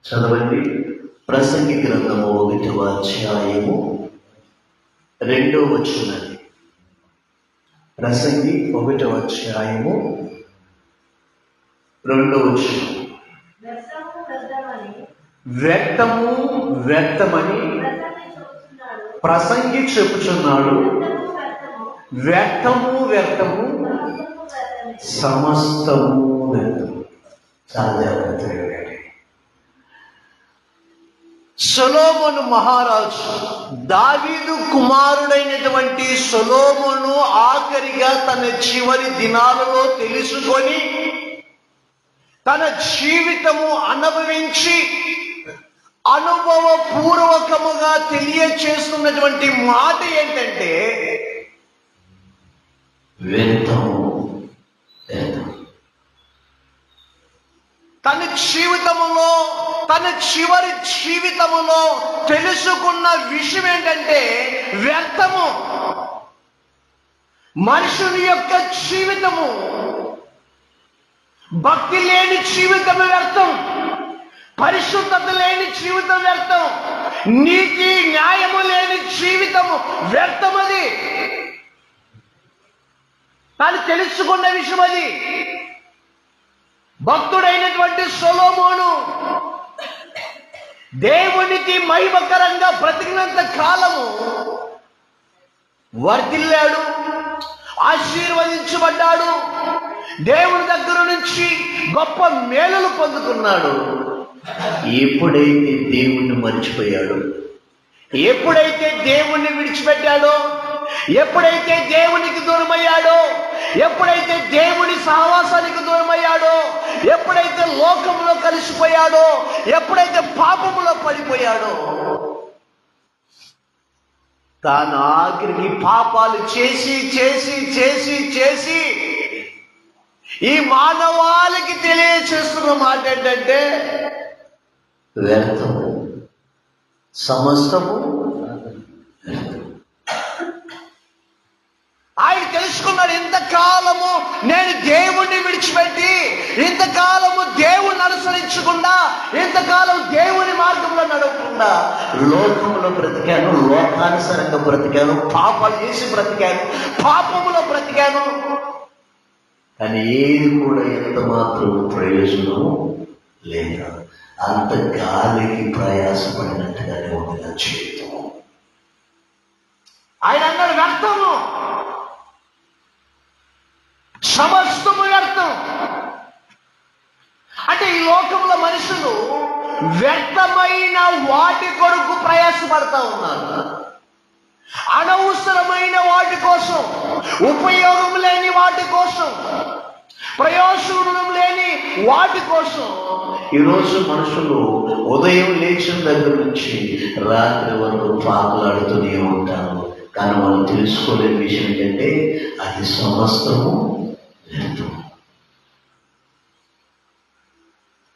చదవండి. ప్రసంగి గ్రంథము 1వ అధ్యాయము 2వ వచనం. ప్రసంగి 1వ అధ్యాయము 2వ వచనం. వ్యర్థము వ్యర్థమని ప్రసంగి చెప్పుచున్నాడు. వ్యర్థము వ్యర్థము సమస్తము వ్యర్థము. చాలా జాగ్రత్తగా. సొలొమోను మహారాజు, దావీదు కుమారుడైనటువంటి సొలొమోను ఆఖరిగా తన చివరి దినాలలో తెలుసుకొని తన జీవితము అనుభవించి అనుభవపూర్వకముగా తెలియచేస్తున్నటువంటి మాట ఏంటంటే వ్యర్థము వ్యర్థము. తన జీవితములో, తన చివరి జీవితములో తెలుసుకున్న విషయం ఏంటంటే వ్యర్థము. మనుషుని యొక్క జీవితము, భక్తి లేని జీవితం వ్యర్థం, పరిశుద్ధత లేని జీవితం వ్యర్థం, నీతి న్యాయము లేని జీవితము వ్యర్థమది. కానీ తెలుసుకున్న విషయం అది. భక్తుడైనటువంటి సొలొమోను దేవునికి మహిమకరంగా బ్రతికినంత కాలము వర్ధిల్లాడు, ఆశీర్వదించబడ్డాడు, దేవుని దగ్గర నుంచి గొప్ప మేలులు పొందుకున్నాడు. ఎప్పుడైతే దేవుణ్ణి మర్చిపోయాడు, ఎప్పుడైతే దేవుణ్ణి విడిచిపెట్టాడో, ఎప్పుడైతే దేవునికి దూరమయ్యాడో, ఎప్పుడైతే దేవుని సహవాసానికి దూరమయ్యాడో, ఎప్పుడైతే లోకంలో కలిసిపోయాడో, ఎప్పుడైతే పాపములో పడిపోయాడో, తాను ఆఖరికి పాపాలు చేసి చేసి చేసి చేసి ఈ మానవాళికి తెలియచేస్తున్న మాట ఏంటంటే వ్యర్థము, సమస్తము. ఆయన తెలుసుకున్నాడు, ఇంతకాలము నేను దేవుణ్ణి విడిచిపెట్టి, ఇంతకాలము దేవుణ్ణి అనుసరించకుండా, ఇంతకాలం దేవుని మార్గంలో నడవకుండా లోకంలో బ్రతికాను, లోకానుసారంగా బ్రతికాను, పాపాలు చేసి బ్రతికాను, పాపములో బ్రతికాను. కానీ ఏది కూడా ఎంత మాత్రం ప్రయోజనం లేదు. అంత గాలికి ప్రయాసపడినట్టుగానే ఉంది నా జీవితం. ఆయన అన్నాడు వ్యర్థము, సమస్తము వ్యర్థం. అంటే ఈ లోకంలో మనుషులు వ్యర్థమైన వాటి కొరకు ప్రయాసపడతా ఉన్నారు. అనవసరమైన వాటి కోసం, ఉపయోగం లేని వాటి కోసం, ప్రయోజనం లేని వాటి కోసం ఈరోజు మనుషులు ఉదయం లేచిన దగ్గర నుంచి రాత్రి వరకు పాకులాడుతూనే ఉంటారు. కానీ వాళ్ళు తెలుసుకోలేని విషయం ఏంటంటే అది సమస్తము వ్యర్థము.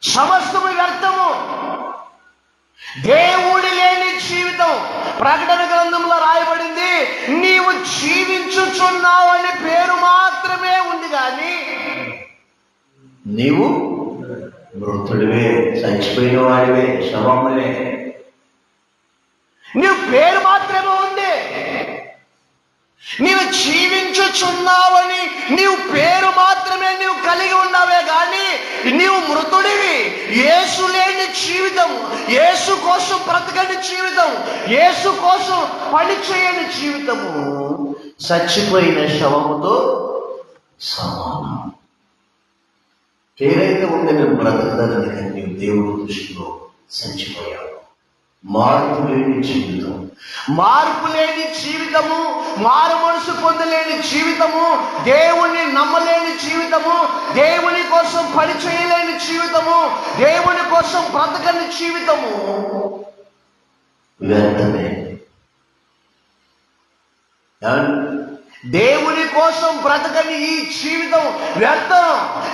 సమస్తము వ్యర్థము. దేవుడి లేని జీవితం. ప్రకటన గ్రంథంలో రాయబడింది, నీవు జీవించుచున్నావు అనే పేరు మాత్రమే ఉంది, కానీ నీవు మృతుడివే, చచ్చిపోయిన వాడివే, శవములే. నీవు పేరు మాత్రమే ఉంది. నీవు జీవించుచున్నావని నీవు పేరు మాత్రమే నీవు కలిగి ఉన్నావే కానీ నీవు మృతుడివి. యేసు లేని జీవితం, యేసు కోసం బ్రతకని జీవితం, యేసు కోసం పని చేయని జీవితము చచ్చిపోయిన శవముతో సమానం. పేరైతే ఉంది, నేను బ్రతకదని, కానీ నీవు దేవుడి దృష్టిలో చచ్చిపోయావు. మార్పు లేని జీవితం, మార్పు లేని జీవితము, మారు మనసు పొందలేని జీవితము, దేవుణ్ణి నమ్మలేని జీవితము, దేవుని కోసం పని చేయలేని జీవితము, దేవుని కోసం బ్రతకని జీవితము వ్యర్థమే. దేవుని కోసం బ్రతకని ఈ జీవితం వ్యర్థం.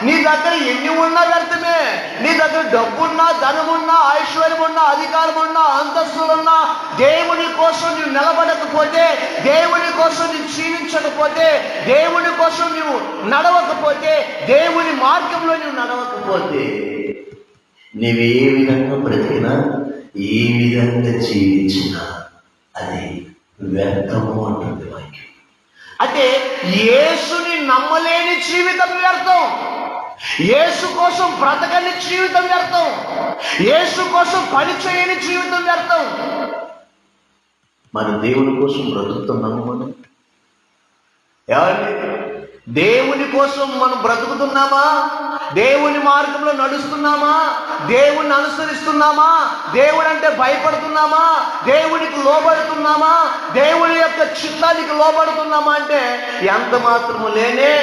నీ దగ్గర ఎన్ని ఉన్నా వ్యర్థమే. నీ దగ్గర డబ్బున్నా, ధనమున్నా, ఐశ్వర్యం ఉన్నా, అధికారం ఉన్నా, అంతస్తులున్నా, దేవుని కోసం నువ్వు నిలబడకపోతే, దేవుని కోసం నువ్వు జీవించకపోతే, దేవుని కోసం నువ్వు నడవకపోతే, దేవుని మార్గంలో నువ్వు నడవకపోతే నీవు ఏ విధంగా బ్రతికినా, ఏ విధంగా జీవించినా అది వ్యర్థము అంటుంది వాక్యం. అంటే యేసుని నమ్మలేని జీవితం వ్యర్థం, యేసు కోసం బ్రతకని జీవితం వ్యర్థం, యేసు కోసం పని చేయని జీవితం వ్యర్థం. మన దేవుని కోసం బ్రతుకుతున్నాము. మనం ఎవరి దేవుని కోసం మనం బ్రతుకుతున్నామా? దేవుని మార్గంలో నడుస్తున్నామా? దేవుణ్ణి అనుసరిస్తున్నామా? దేవుడు అంటే భయపడుతున్నామా? దేవునికి లోబడుతున్నామా? దేవుని యొక్క చిత్తానికి లోబడుతున్నామా అంటే ఎంత మాత్రము లేనే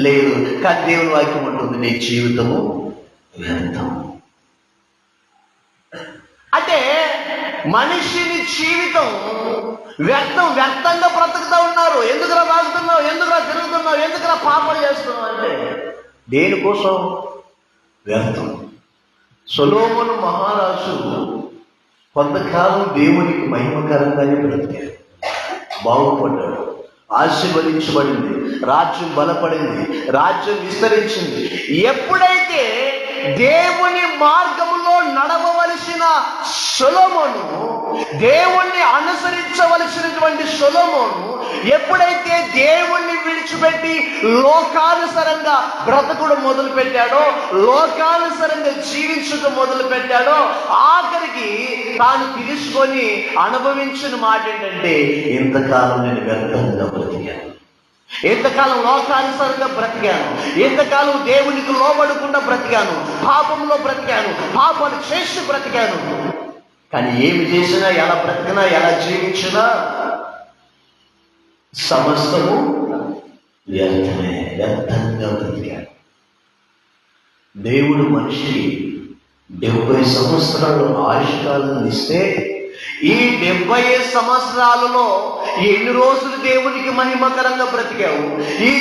లేదు. కానీ దేవుని వాక్యం ఉంటుంది, నీ జీవితము వ్యర్థం. అంటే మనిషిని జీవితం వ్యర్థంగా బ్రతుకుతూ ఉన్నారు. ఎందుకురా తాగుతున్నావు, ఎందుకురా తిరుగుతున్నావు, ఎందుకురా పాపం చేస్తున్నావు అంటే దేనికోసం? వ్యర్థం. సొలొమోను మహారాజు కొంతకాలం దేవునికి మహిమకరంగానే బ్రతికాడు, బాగుపడ్డాడు, ఆశీర్వదించబడింది, రాజ్యం బలపడింది, రాజ్యం విస్తరించింది. ఎప్పుడైతే దేవుని మార్గములో నడవవలసిన సొలొమోను, దేవుణ్ణి అనుసరించవలసినటువంటి సొలొమోను ఎప్పుడైతే దేవుణ్ణి విడిచిపెట్టి లోకానుసరంగా బ్రతకడం మొదలు పెట్టాడో, లోకానుసరంగా జీవించడం మొదలు పెట్టాడో, ఆఖరికి తాను తీసుకొని అనుభవించిన మాట ఏంటంటే, ఇంతకాలం నేను వ్యర్థంగా బ్రతికాను, ఎంతకాలం లోకానుసారంగా బ్రతికాను, ఎంతకాలం దేవునికి లోబడకుండా బ్రతికాను, పాపంలో బ్రతికాను, పాపాలు చేసి బ్రతికాను. కానీ ఏమి చేసినా, ఎలా బ్రతికినా, ఎలా జీవించినా సమస్తము వ్యర్థమే, వ్యర్థంగా బ్రతికాను. దేవుడు మనిషి 70 సంవత్సరాలు ఆయుష్కాలను ఇస్తే, ఈ 70 సంవత్సరాలలో ఎన్ని రోజులు దేవునికి మహిమకరంగా బ్రతికావు? ఈ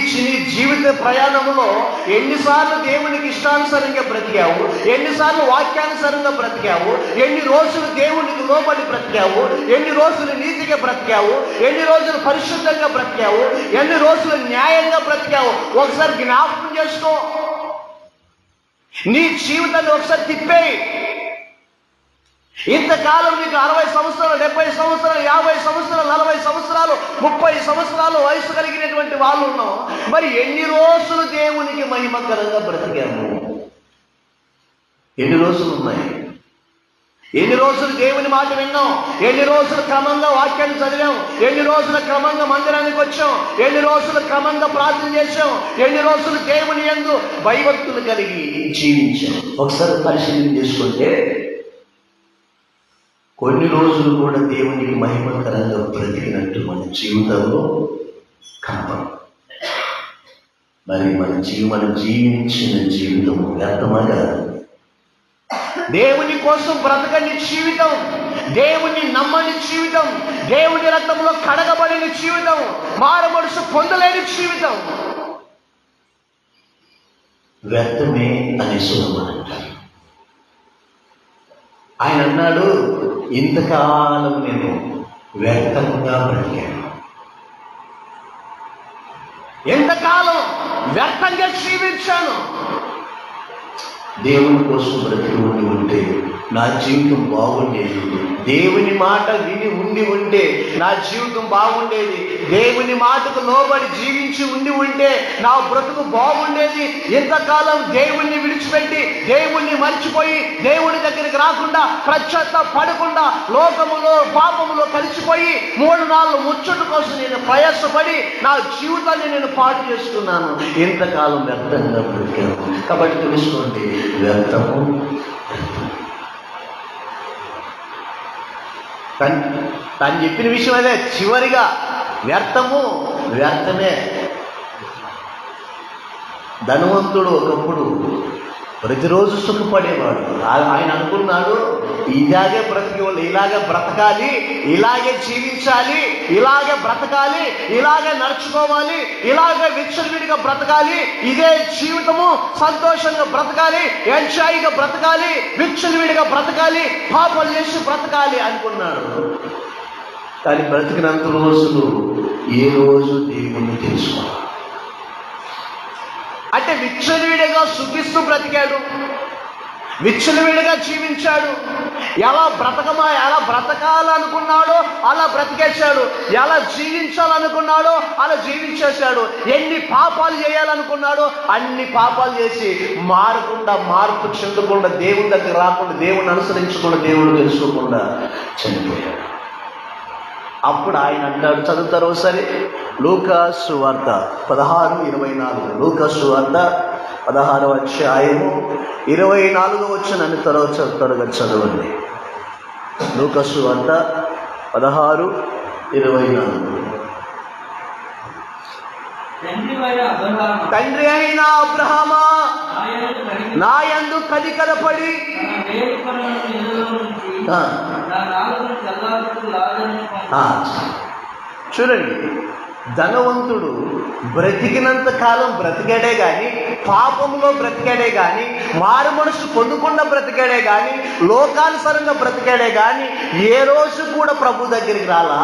జీవిత ప్రయాణంలో ఎన్నిసార్లు దేవునికి ఇష్టానుసారంగా బ్రతికావు? ఎన్నిసార్లు వాక్యానుసారంగా బ్రతికావు? ఎన్ని రోజులు దేవునికి లోబడి బ్రతికావు? ఎన్ని రోజులు నీతిగా బ్రతికావు? ఎన్ని రోజులు పరిశుద్ధంగా బ్రతికావు? ఎన్ని రోజులు న్యాయంగా బ్రతికావు? ఒకసారి జ్ఞాపకం చేసుకో. నీ జీవితాన్ని ఒకసారి తిప్పేయి. ఇంతకాలం నీకు 60 సంవత్సరాలు, 70 సంవత్సరాలు, 50 సంవత్సరాలు, 40 సంవత్సరాలు, 30 సంవత్సరాలు వయసు కలిగినటువంటి వాళ్ళు ఉన్నాం. మరి ఎన్ని రోజులు దేవునికి మహిమకరంగా బ్రతికాము? ఎన్ని రోజులు ఉన్నాయి? ఎన్ని రోజులు దేవుని మాట విన్నాం? ఎన్ని రోజులు క్రమంగా వాక్యాన్ని చదివాం? ఎన్ని రోజులు క్రమంగా మందిరానికి వచ్చాం? ఎన్ని రోజులు క్రమంగా ప్రార్థన చేశాం? ఎన్ని రోజులు దేవుని యందు భయభక్తులు కలిగి జీవించాం? ఒకసారి పరిశీలన చేసుకుంటే కొన్ని రోజులు కూడా దేవునికి మహిమకరంగా బ్రతికినట్టు మన జీవితంలో కనపడదు. మరి మనం జీవించిన జీవితం వ్యర్థమా కాదు? దేవుని కోసం బ్రతకని జీవితం, దేవుని నమ్మని జీవితం, దేవుని రక్తంలో కడగబడిన జీవితం, మారు మనసు పొందలేని జీవితం వ్యర్థమే అని సొలొమోను అంటారు. ఆయన అన్నాడు, ఇంతకాలం నేను వ్యర్థంగా బ్రతికాను, ఎంతకాలం వ్యర్థంగా జీవించాను. దేవుని కోసం బ్రతికి ఉంటే నా జీవితం బాగుండేది. దేవుని మాట విని ఉంటే నా జీవితం బాగుండేది. దేవుని మాటకు లోబడి జీవించి ఉంటే నా బ్రతుకు బాగుండేది. ఎంతకాలం దేవుణ్ణి విడిచిపెట్టి, దేవుణ్ణి మర్చిపోయి, దేవుని దగ్గరికి రాకుండా, పడకుండా, లోకములో పాపములో కలిసిపోయి 3 నాళ్ళు ముచ్చట కోసం నేను ప్రయాసపడి నా జీవితాన్ని నేను పాడు చేసుకున్నాను. ఎంతకాలం వ్యర్థంగా బ్రతికాను. కాబట్టి తెలుసుకోండి, వ్యర్థము తను చెప్పిన విషయం అదే. చివరిగా వ్యర్థము వ్యర్థమే. ధనవంతుడు ఒకప్పుడు ప్రతిరోజు సుఖపడేవాడు. ఆయన అనుకున్నాడు, ఇలాగే ఇలాగే బ్రతకాలి, ఇలాగే జీవించాలి, ఇలాగే బ్రతకాలి, ఇలాగే నడుచుకోవాలి, ఇలాగే విచ్చలవిడిగా బ్రతకాలి, ఇదే జీవితము, సంతోషంగా బ్రతకాలి, ఎంజాయ్గా బ్రతకాలి, విచ్చలవిడిగా బ్రతకాలి, పాపాలు చేసి బ్రతకాలి అనుకున్నాడు. కానీ బ్రతికినంత రోజులు ఏ రోజు దేవుణ్ణి తెలుసుకోవాలి అంటే విచ్చలవిడిగా సుఖిస్తూ బ్రతికాడు. విచ్చలవిడిగా జీవించాడు. ఎలా బ్రతకాలనుకున్నాడో అలా బ్రతికేశాడు. ఎలా జీవించాలనుకున్నాడో అలా జీవించేశాడు. ఎన్ని పాపాలు చేయాలనుకున్నాడో అన్ని పాపాలు చేసి మార్పు చెందకుండా, దేవుని దగ్గర రాకుండా, దేవుని అనుసరించకుండా, దేవుడు తెలుసుకోకుండా చనిపోయాడు. అప్పుడు ఆయన అంటాడు, చదువుతారు ఒకసారి, లూకా సువార్త 16:24. లూకా సువార్త 16వ అధ్యాయము 24వ వచనాన్ని త్వరగా చదవండి. లూకా సువార్త 16:24. తండ్రి అయిన అబ్రహామా, నా యందు కనికరపడి. చూడండి, ధనవంతుడు బ్రతికినంత కాలం బ్రతికాడే కానీ, పాపంలో బ్రతికాడే కానీ, మారు మనసు పొందకుండా బ్రతికాడే కానీ, లోకానుసారంగా బ్రతికాడే కానీ, ఏ రోజు కూడా ప్రభు దగ్గరికి రాలా,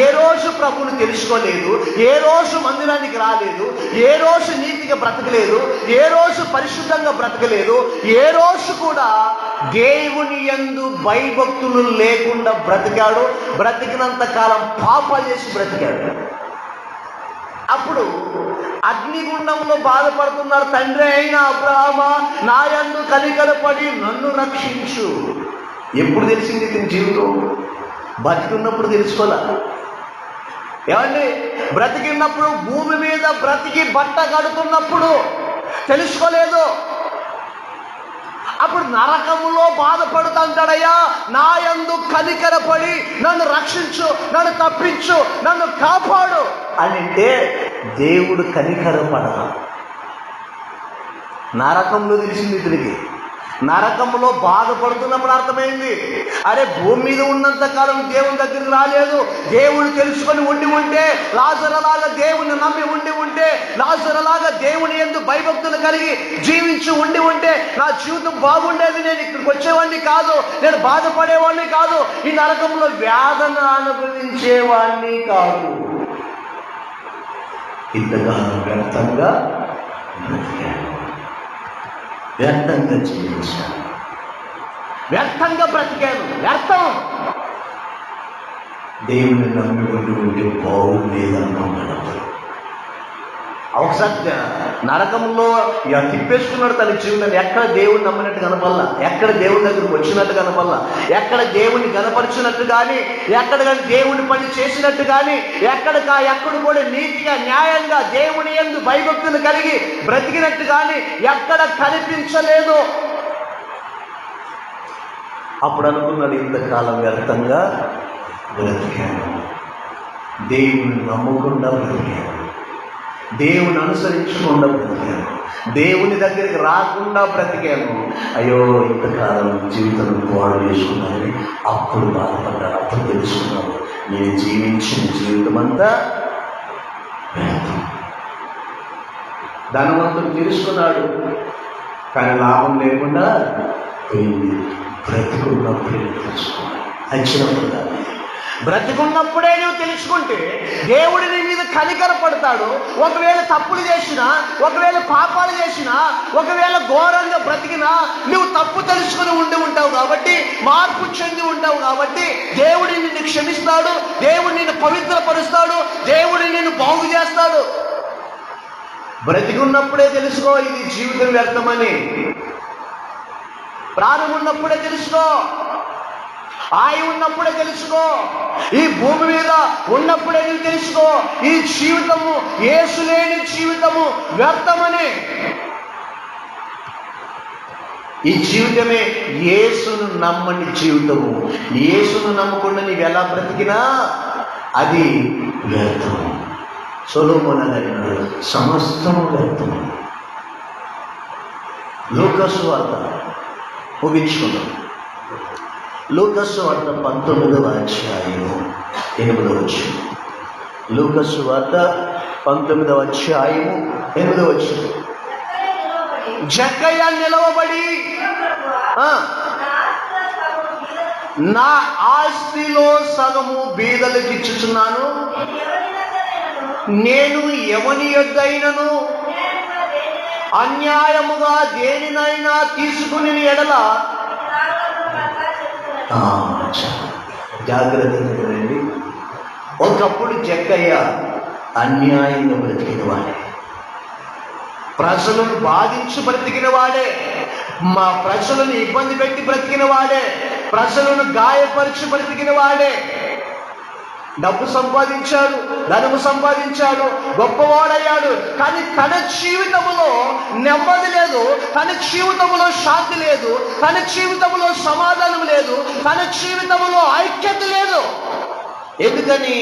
ఏ రోజు ప్రభుని తెలుసుకోలేదు, ఏ రోజు మందిరానికి రాలేదు, ఏ రోజు నీతిగా బ్రతకలేదు, ఏ రోజు పరిశుద్ధంగా బ్రతకలేదు, ఏ రోజు కూడా దేవుని యందు భయభక్తులు లేకుండా బ్రతికాడు. బ్రతికినంత కాలం పాపాలు చేసి బ్రతికాడు. అప్పుడు అగ్నిగుండంలో బాధపడుతున్నాడు. తండ్రి అయిన అబ్రహామా, నా యందు కనికరపడి నన్ను రక్షించు. ఎప్పుడు తెలిసింది ఇతని జీవితం? బతికున్నప్పుడు తెలుసుకోలే. ఏమండి, బ్రతికినప్పుడు, భూమి మీద బ్రతికి బట్ట కడుతున్నప్పుడు తెలుసుకోలేదు. అప్పుడు నరకములో బాధపడుతుంటాడయ్యా, నా యందు కనికరపడి నన్ను రక్షించు, నన్ను తప్పించు, నన్ను కాపాడు అని అంటే దేవుడు కనికరపడదు. నరకంలో తెలిసింది ఇతనికి. నరకంలో బాధపడుతున్నప్పుడు అర్థమైంది, అరే భూమి మీద ఉన్నంత కాలం దేవుని దగ్గరికి రాలేదు. దేవుడు తెలుసుకొని ఉంటే, లాజరులాగా దేవుని నమ్మి ఉంటే, లాజరులాగా దేవుని యందు భయభక్తులు కలిగి జీవించి ఉంటే నా జీవితం బాగుండేది. నేను ఇక్కడికి వచ్చేవాడిని కాదు, నేను బాధపడేవాడిని కాదు, ఈ నరకంలో వేదన అనుభవించేవాడిని కాదు. ఇంతకాలం వ్యర్థంగా జీవించాను, వ్యర్థంగా బ్రతికాను. వ్యర్థం. దేవుని నమ్మి ఉంటే బాగుండేదన్నమాట. ఒకసారి నరకంలో తిప్పేసుకున్నాడు తన జీవితాన్ని. ఎక్కడ దేవుని నమ్మినట్టు కనపల్లా, ఎక్కడ దేవుని దగ్గరకు వచ్చినట్టు కనపల్లా, ఎక్కడ దేవుని కనపరిచినట్టు కానీ, ఎక్కడ కానీ దేవుని పని చేసినట్టు కానీ, ఎక్కడ కూడా నీతిగా, న్యాయంగా, దేవుని యందు భయభక్తులు కలిగి బ్రతికినట్టు కానీ ఎక్కడ కనిపించలేదు. అప్పుడు అనుకున్నాడు, ఇంతకాలం వ్యర్థంగా బ్రతికాను, దేవుని నమ్మకుండా బ్రతికాను, దేవుని అనుసరించకుండా బ్రతికాను, దేవుని దగ్గరికి రాకుండా బ్రతికాను. అయ్యో, ఇంతకాలం జీవితం పాడు చేసుకున్నానని అప్పుడు బాధపడ్డాను. అప్పుడు తెలుసుకున్నాను, నేను జీవించిన జీవితం అంతా వ్యర్థం. ధనవంతుడు తెలుసుకున్నాడు, కానీ లాభం లేకుండా పోయింది. బ్రతికున్నప్పుడే తెలుసుకున్నాడు. వచ్చినప్పుడు కాదు, బ్రతికున్నప్పుడే నువ్వు తెలుసుకుంటే దేవుడు నీ మీద కనికరపడతాడు. ఒకవేళ తప్పులు చేసినా, ఒకవేళ పాపాలు చేసినా, ఒకవేళ ఘోరంగా బ్రతికినా నువ్వు తప్పు తెలుసుకుని ఉంటావు కాబట్టి, మార్పు చెంది ఉంటావు కాబట్టి దేవుడు నిన్ను క్షమిస్తాడు, దేవుడు నిన్ను పవిత్రపరుస్తాడు, దేవుడు నిన్ను బాగు చేస్తాడు. బ్రతికున్నప్పుడే తెలుసుకో ఇది జీవితం వ్యర్థమని. ప్రాణం ఉన్నప్పుడే తెలుసుకో, ఆయి ఉన్నప్పుడే తెలుసుకో, ఈ భూమి మీద ఉన్నప్పుడే నువ్వు తెలుసుకో ఈ జీవితము యేసు లేని జీవితము వ్యర్థమని. ఈ జీవితమే యేసును నమ్మని జీవితము. యేసును నమ్మకుండా నీవు ఎలా బ్రతికినా అది వ్యర్థము. సొలొమోను అన్నాడు, సమస్తము వ్యర్థము. లూకా సువార్త ముగించుకున్నాం. లూకా సువార్త 19వ అధ్యాయము 8వ వచనం. లూకా సువార్త 19వ అధ్యాయము 8వ వచనం. జక్కయ్య నిలవబడి, నా ఆస్తిలో సగము బీదలకు ఇచ్చుచున్నాను, నేను ఎవని యొద్దైనను అన్యాయముగా దేనినైనా తీసుకుని ఎడల జాగ్రత్తగా వినండి. ఒకప్పుడు జక్కయ్య అన్యాయంగా బ్రతికిన వాడే, ప్రజలను బాధించి బ్రతికిన వాడే, మా ప్రజలను ఇబ్బంది పెట్టి బ్రతికిన వాడే, ప్రజలను గాయపరిచి బ్రతికిన వాడే. డబ్బు సంపాదించాడు, ధనము సంపాదించాడు, గొప్పవాడయ్యాడు. కానీ తన జీవితంలో నెమ్మది లేదు, తన జీవితంలో శాంతి లేదు, తన జీవితంలో సమాధానం లేదు, తన జీవితంలో ఐక్యత లేదు. ఎందుకని?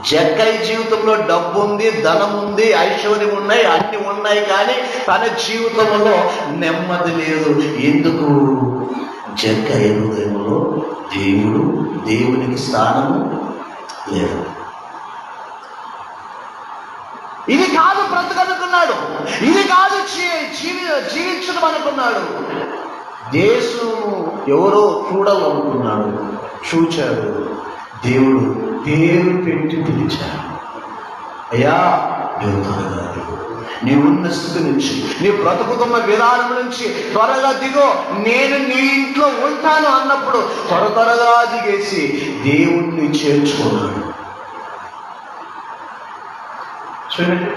జక్కయ్య జీవితంలో డబ్బు ఉంది, ధనం ఉంది, ఐశ్వర్యం ఉన్నాయి, అన్ని ఉన్నాయి, కానీ తన జీవితంలో నెమ్మది లేదు. ఎందుకు? జక్కయ్య హృదయంలో దేవునికి స్థానము లేదు. ఇది కాదు బ్రతకనుకున్నాడు, ఇది కాదు జీవించడం అనుకున్నాడు. దేశం ఎవరో చూడాలనుకున్నాడు, చూచాడు. దేవుడు పేరు పెట్టి పిలిచాడు. అయ్యా యోధాగారు, నీ ఉన్న స్థితి నుంచి, నీ బ్రతుకుతున్న విధానం నుంచి త్వరగా దిగో, నేను నీ ఇంట్లో ఉంటాను అన్నప్పుడు త్వరగా దిగేసి దేవుణ్ణి చేర్చుకున్నాడు. చూడండి,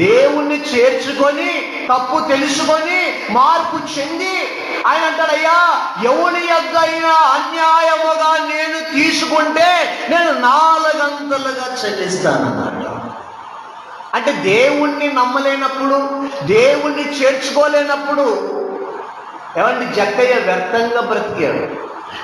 దేవుణ్ణి చేర్చుకొని తప్పు తెలుసుకొని మార్పు చెంది ఆయన అంటాడు, అయ్యా ఎవరి యొక్కైనా అన్యాయముగా నేను తీసుకుంటే నేను 4 అంతలుగా చెల్లిస్తానన్నాడు. అంటే దేవుణ్ణి నమ్మలేనప్పుడు, దేవుణ్ణి చేర్చుకోలేనప్పుడు ఏమండి, జక్కయ్య వ్యర్థంగా బ్రతికాడు,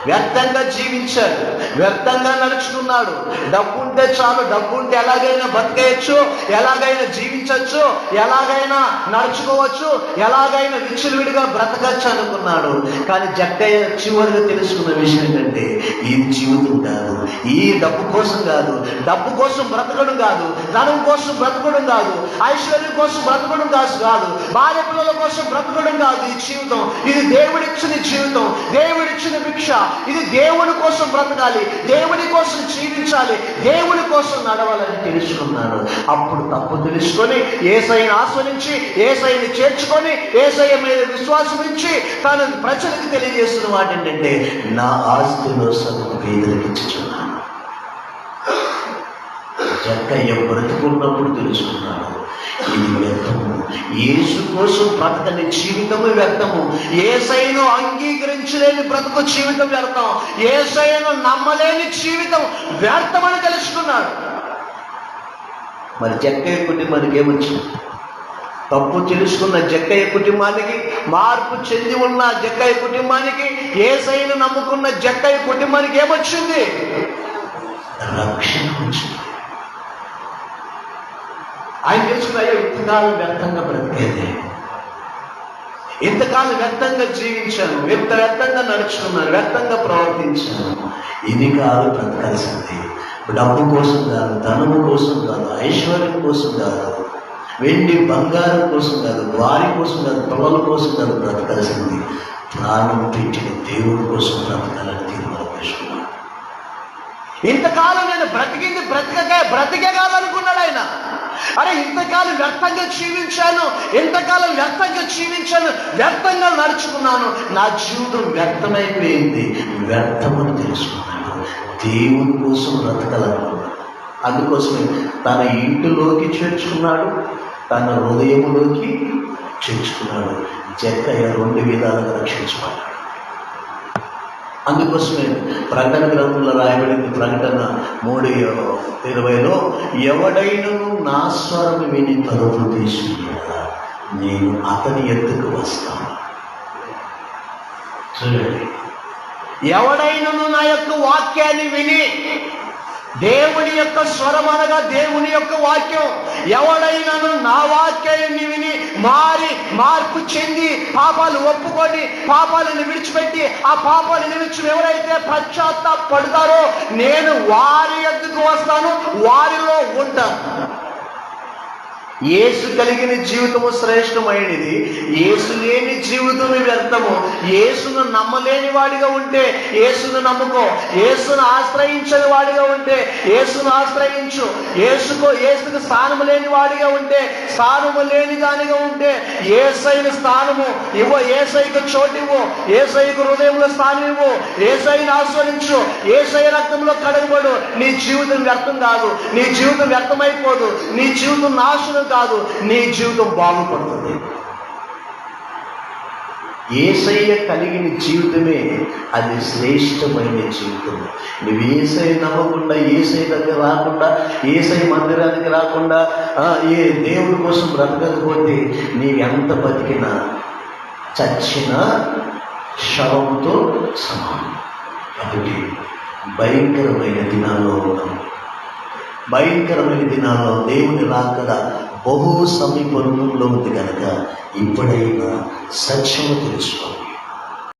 వ్యర్థంగా జీవించాడు, వ్యర్థంగా నడుచుకున్నాడు. డబ్బు ఉంటే చాలు, డబ్బు ఉంటే ఎలాగైనా బతికేయచ్చు, ఎలాగైనా జీవించవచ్చు, ఎలాగైనా నడుచుకోవచ్చు, ఎలాగైనా విచ్చలవిడిగా బ్రతకచ్చు అనుకున్నాడు. కానీ జక్కయ్య చివరిగా తెలుసుకున్న విషయం ఏంటంటే, ఈ జీవితం కాదు, ఈ డబ్బు కోసం కాదు, డబ్బు కోసం బ్రతకడం కాదు, ధనం కోసం బ్రతకడం కాదు, ఐశ్వర్యం కోసం బ్రతకడం కాదు, భార్య పిల్లల కోసం బ్రతకడం కాదు. ఈ జీవితం ఇది దేవుడిచ్చిన జీవితం, దేవుడిచ్చిన భిక్ష. ఇది దేవుని కోసం బ్రతకాలి, దేవుని కోసం జీవించాలి, దేవుని కోసం నడవాలని తెలుసుకున్నాడు. అప్పుడు తప్పు తెలుసుకొని యేసయ్యను ఆస్వాదించి, యేసయ్యను చేర్చుకొని, యేసయ్య మీద విశ్వాసం ఉంచి తన ప్రజలకు తెలియజేస్తున్న మాట ఏంటంటే, నా ఆస్తిలో సగం పేదలకు ఇచ్చుచున్నాను. జక్కయ్య బ్రతుకున్నప్పుడు తెలుసుకున్నాడు, ఇది వ్యర్థము, యేసు కోసం బ్రతకని జీవితము వ్యర్థము, యేసయ్యను అంగీకరించలేని బ్రతుకు జీవితం వ్యర్థం, యేసయ్యను నమ్మలేని జీవితం వ్యర్థమని తెలుసుకున్నాడు. మరి జక్కయ్య కుటుంబానికి ఏమొచ్చింది? తప్పు తెలుసుకున్న జక్కయ్య కుటుంబానికి, మార్పు చెంది ఉన్న జక్కయ్య కుటుంబానికి, యేసయ్యను నమ్ముకున్న జక్కయ్య కుటుంబానికి ఏమొచ్చింది? రక్షణ వచ్చింది. ఆయన తెలుసుకున్నాయో ఇంతకాలం వ్యర్థంగా బ్రతికేది, ఇంతకాలం వ్యర్థంగా జీవించాను, వ్యర్థంగా నడుచుకున్నాను, వ్యర్థంగా ప్రవర్తించాను. ఇది కాదు బ్రతకాల్సింది. డబ్బు కోసం కాదు, ధనము కోసం కాదు, ఐశ్వర్యం కోసం కాదు, వెండి బంగారం కోసం కాదు, వారి కోసం కాదు, పిల్లల కోసం కాదు బ్రతకాల్సింది. ప్రాణం పెట్టిన దేవుడి కోసం బ్రతకాలని తీర్మానం చేసుకున్నాను. ఇంతకాలం నేను బ్రతికే కాదనుకున్నాడు ఆయన. అరే ఇంతకాలం వ్యర్థంగా జీవించాను, ఎంతకాలం వ్యర్థంగా జీవించాను, వ్యర్థంగా నడుచుకున్నాను, నా జీవితం వ్యర్థమైపోయింది. వ్యర్థమని తెలుసుకున్నాను, దేవుని కోసం బ్రతకాలనుకున్నాడు. అందుకోసమే తన ఇంటిలోకి చేర్చుకున్నాడు, తన హృదయంలోకి చేర్చుకున్నాడు. జక్కయ్య 2 విధాలుగా రక్షించబడ్డాడు. అందుకోసమే ప్రకటన గ్రంథంలో రాయబడింది, ప్రకటన 3:20లో, ఎవడైనను నా స్వరం విని పరుగు తీసుకున్నాడా నేను అతని ఎద్దుకు వస్తాను. చూడండి, ఎవడైనను నా యొక్క వాక్యాన్ని విని, దేవుని యొక్క స్వరం అనగా దేవుని యొక్క వాక్యం, ఎవడైనాను నా వాక్యాన్ని విని మార్పు చెంది పాపాలు ఒప్పుకొని పాపాలను విడిచిపెట్టి ఆ పాపాల నిమిత్తం ఎవరైతే పశ్చాత్తాపడతారో నేను వారి యొద్దకు వస్తాను, వారిలో ఉంటాను. యేసు కలిగిన జీవితము శ్రేష్టమైనది, యేసు లేని జీవితము వ్యర్థము. యేసును నమ్మలేని వాడిగా ఉంటే యేసును నమ్ముకో. యేసును ఆశ్రయించని వాడిగా ఉంటే యేసును ఆశ్రయించు. యేసుకు స్థానము లేని వాడిగా ఉంటే, స్థానము లేని దానిగా ఉంటే యేసయ్యను స్థానము ఇవ్వు, యేసయ్యకు చోటు ఇవ్వు, యేసయ్యకు హృదయంలో స్థానం ఇవ్వు, యేసయ్యను ఆస్వాదించు, యేసయ్య రక్తంలో కడగబడు. నీ జీవితం వ్యర్థం కాదు, నీ జీవితం వ్యర్థమైపోదు, నీ జీవితం నాశనం కాదు, నీ జీవితం బాగుపడుతుంది. యేసయ్య కలిగిన జీవితమే అది శ్రేష్టమైన జీవితం. నువ్వు యేసయ్య నమ్మకుండా, యేసయ్య దగ్గర రాకుండా, యేసయ్య మందిరానికి రాకుండా, ఏ దేవుడి కోసం బ్రతకకపోతే నీవు ఎంత బతికినా చచ్చిన శవంతో సమానం. కాబట్టి భయంకరమైన దినాల్లో ఉన్నాం. భయంకరమైన దినాల్లో దేవుని రాకడ బహు సమీపంలో ఉంది కనుక ఇప్పుడైనా సత్యము తెలుసుకో.